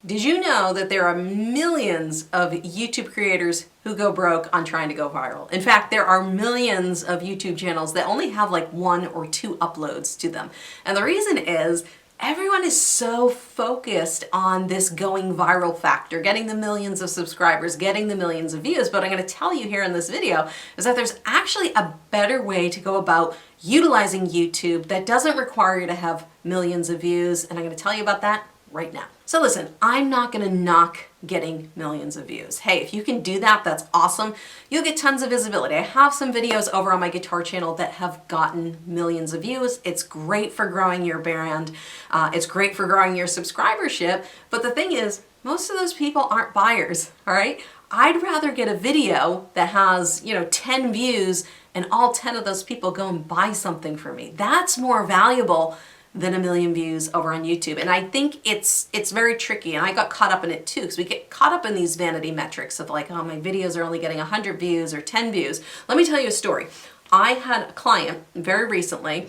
Did you know that there are millions of YouTube creators who go broke on trying to go viral? In fact, there are millions of YouTube channels that only have like 1 or 2 uploads to them. And the reason is everyone is so focused on this going viral factor, getting the millions of subscribers, getting the millions of views. But I'm going to tell you here in this video is that there's actually a better way to go about utilizing YouTube that doesn't require you to have millions of views. And I'm going to tell you about that right now. So listen, I'm not going to knock getting millions of views. Hey, if you can do that, that's awesome. You'll get tons of visibility. I have some videos over on my guitar channel that have gotten millions of views. It's great for growing your brand. It's great for growing your subscribership. But the thing is, most of those people aren't buyers, all right? I'd rather get a video that has, 10 views and all 10 of those people go and buy something for me. That's more valuable than 1 million views over on YouTube. And I think it's very tricky, and I got caught up in it too, because we get caught up in these vanity metrics of like, oh, my videos are only getting 100 views or 10 views. Let me tell you a story. I had a client very recently.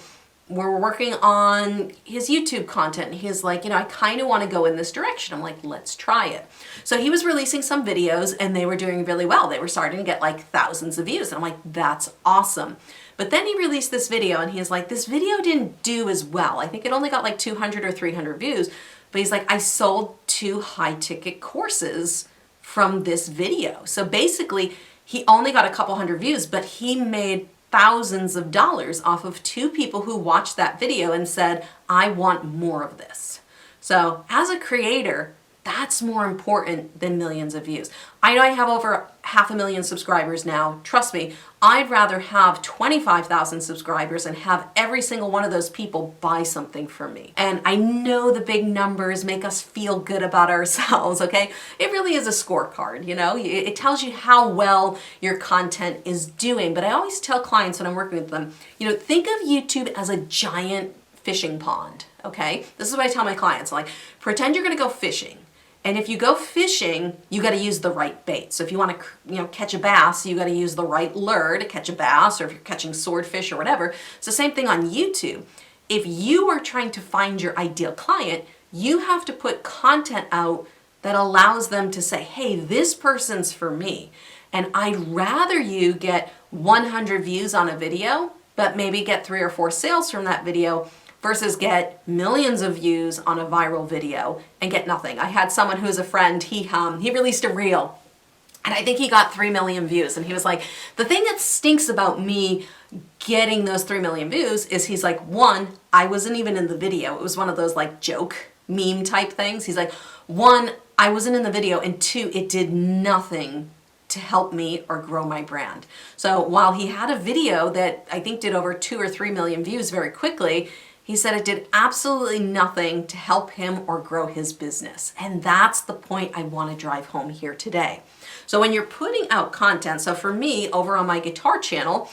We're working on his YouTube content, and he's like, I kind of want to go in this direction. I'm like, let's try it. So he was releasing some videos and they were doing really well. They were starting to get like thousands of views. And I'm like, that's awesome. But then he released this video and he's like, this video didn't do as well. I think it only got like 200 or 300 views. But he's like, I sold 2 high ticket courses from this video. So basically he only got a couple hundred views, but he made thousands of dollars off of 2 people who watched that video and said, I want more of this. So as a creator, that's more important than millions of views. I know I have over 500,000 subscribers now. Trust me, I'd rather have 25,000 subscribers and have every single one of those people buy something from me. And I know the big numbers make us feel good about ourselves, okay? It really is a scorecard, It tells you how well your content is doing. But I always tell clients when I'm working with them, think of YouTube as a giant fishing pond, okay? This is what I tell my clients. Like, pretend you're gonna go fishing. And if you go fishing, you got to use the right bait. So if you want to, catch a bass, you got to use the right lure to catch a bass, or if you're catching swordfish or whatever. It's the same thing on YouTube. If you are trying to find your ideal client, you have to put content out that allows them to say, hey, this person's for me. And I'd rather you get 100 views on a video, but maybe get 3 or 4 sales from that video, versus get millions of views on a viral video and get nothing. I had someone who's a friend, he released a reel and I think he got 3 million views. And he was like, the thing that stinks about me getting those 3 million views is he's like, 1, I wasn't even in the video. It was one of those like joke meme type things. He's like, 1, I wasn't in the video, and 2, it did nothing to help me or grow my brand. So while he had a video that I think did over 2 or 3 million views very quickly, he said it did absolutely nothing to help him or grow his business. And that's the point I want to drive home here today. So when you're putting out content, so for me over on my guitar channel,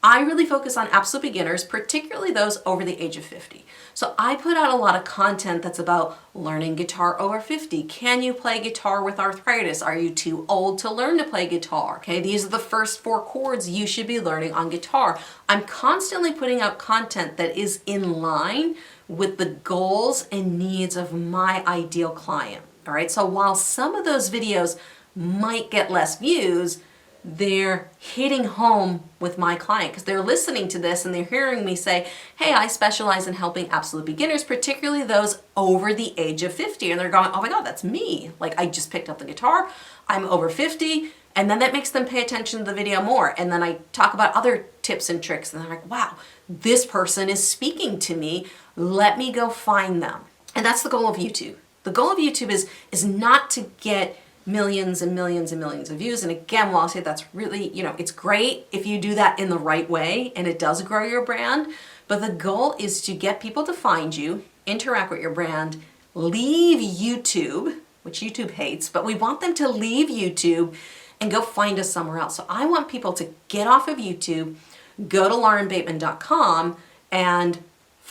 I really focus on absolute beginners, particularly those over the age of 50. So I put out a lot of content that's about learning guitar over 50. Can you play guitar with arthritis? Are you too old to learn to play guitar? Okay, these are the first 4 chords you should be learning on guitar. I'm constantly putting out content that is in line with the goals and needs of my ideal client. All right, so while some of those videos might get less views, they're hitting home with my client because they're listening to this and they're hearing me say, hey, I specialize in helping absolute beginners, particularly those over the age of 50. And they're going, oh my God, that's me. Like, I just picked up the guitar, I'm over 50. And then that makes them pay attention to the video more. And then I talk about other tips and tricks and they're like, wow, this person is speaking to me. Let me go find them. And that's the goal of YouTube. The goal of YouTube is not to get millions and millions and millions of views. And again, while I say that's really, it's great if you do that in the right way and it does grow your brand, but the goal is to get people to find you, interact with your brand, leave YouTube, which YouTube hates, but we want them to leave YouTube and go find us somewhere else. So I want people to get off of YouTube, go to laurenbateman.com and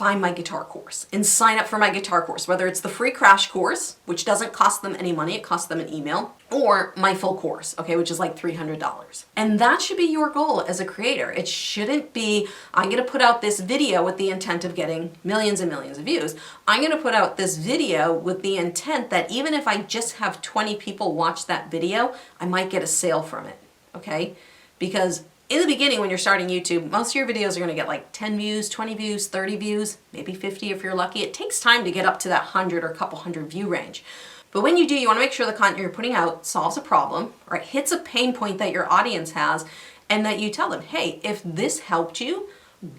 find my guitar course and sign up for my guitar course, whether it's the free crash course, which doesn't cost them any money, it costs them an email, or my full course, okay, which is like $300. And that should be your goal as a creator. It shouldn't be, I'm gonna put out this video with the intent of getting millions and millions of views. I'm gonna put out this video with the intent that even if I just have 20 people watch that video, I might get a sale from it, okay? Because in the beginning, when you're starting YouTube, most of your videos are gonna get like 10 views, 20 views, 30 views, maybe 50 if you're lucky. It takes time to get up to that 100 or a couple hundred view range. But when you do, you wanna make sure the content you're putting out solves a problem, or it hits a pain point that your audience has, and that you tell them, hey, if this helped you,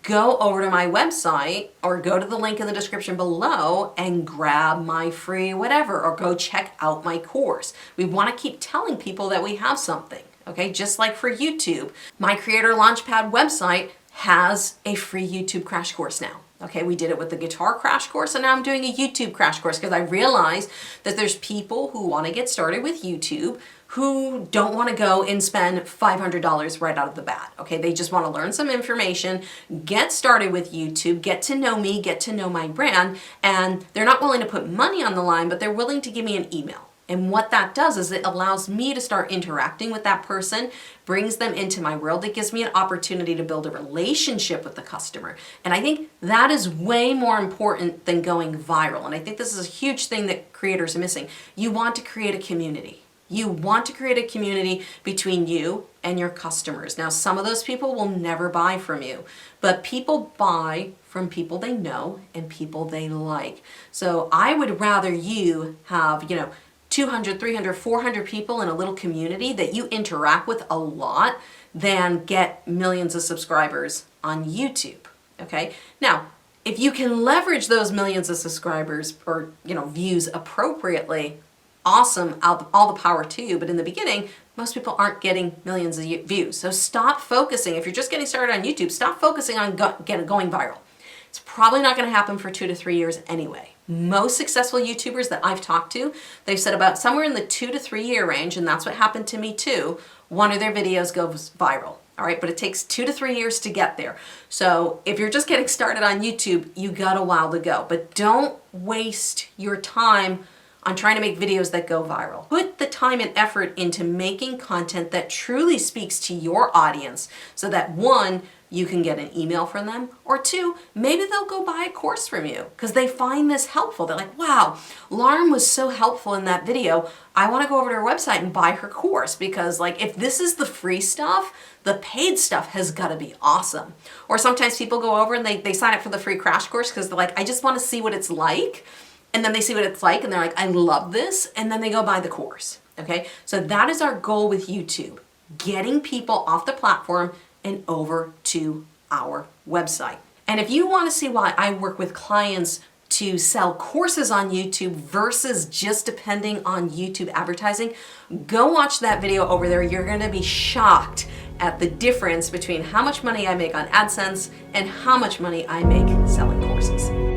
go over to my website or go to the link in the description below and grab my free whatever, or go check out my course. We wanna keep telling people that we have something. Okay, just like for YouTube, my Creator Launchpad website has a free YouTube crash course now. Okay, we did it with the guitar crash course, and now I'm doing a YouTube crash course because I realize that there's people who want to get started with YouTube who don't want to go and spend $500 right out of the bat. Okay, they just want to learn some information, get started with YouTube, get to know me, get to know my brand, and they're not willing to put money on the line, but they're willing to give me an email. And what that does is it allows me to start interacting with that person, brings them into my world. It gives me an opportunity to build a relationship with the customer. And I think that is way more important than going viral. And I think this is a huge thing that creators are missing. You want to create a community. You want to create a community between you and your customers. Now, some of those people will never buy from you, but people buy from people they know and people they like. So I would rather you have, 200, 300, 400 people in a little community that you interact with a lot than get millions of subscribers on YouTube, okay? Now, if you can leverage those millions of subscribers or, views appropriately, awesome, all the power to you. But in the beginning, most people aren't getting millions of views. So stop focusing. If you're just getting started on YouTube, stop focusing on going viral. It's probably not going to happen for 2 to 3 years anyway. Most successful YouTubers that I've talked to, they've said about somewhere in the 2 to 3 year range, and that's what happened to me too, one of their videos goes viral. All right, but it takes 2 to 3 years to get there. So if you're just getting started on YouTube, you got a while to go. But don't waste your time on trying to make videos that go viral. Put the time and effort into making content that truly speaks to your audience so that 1, you can get an email from them, or 2, maybe they'll go buy a course from you because they find this helpful. They're like, wow, Lauren was so helpful in that video. I want to go over to her website and buy her course because if this is the free stuff, the paid stuff has got to be awesome. Or sometimes people go over and they sign up for the free crash course because they're like, I just want to see what it's like. And then they see what it's like and they're like, I love this. And then they go buy the course, okay? So that is our goal with YouTube, getting people off the platform and over to our website. And if you want to see why I work with clients to sell courses on YouTube versus just depending on YouTube advertising, go watch that video over there. You're going to be shocked at the difference between how much money I make on AdSense and how much money I make selling courses.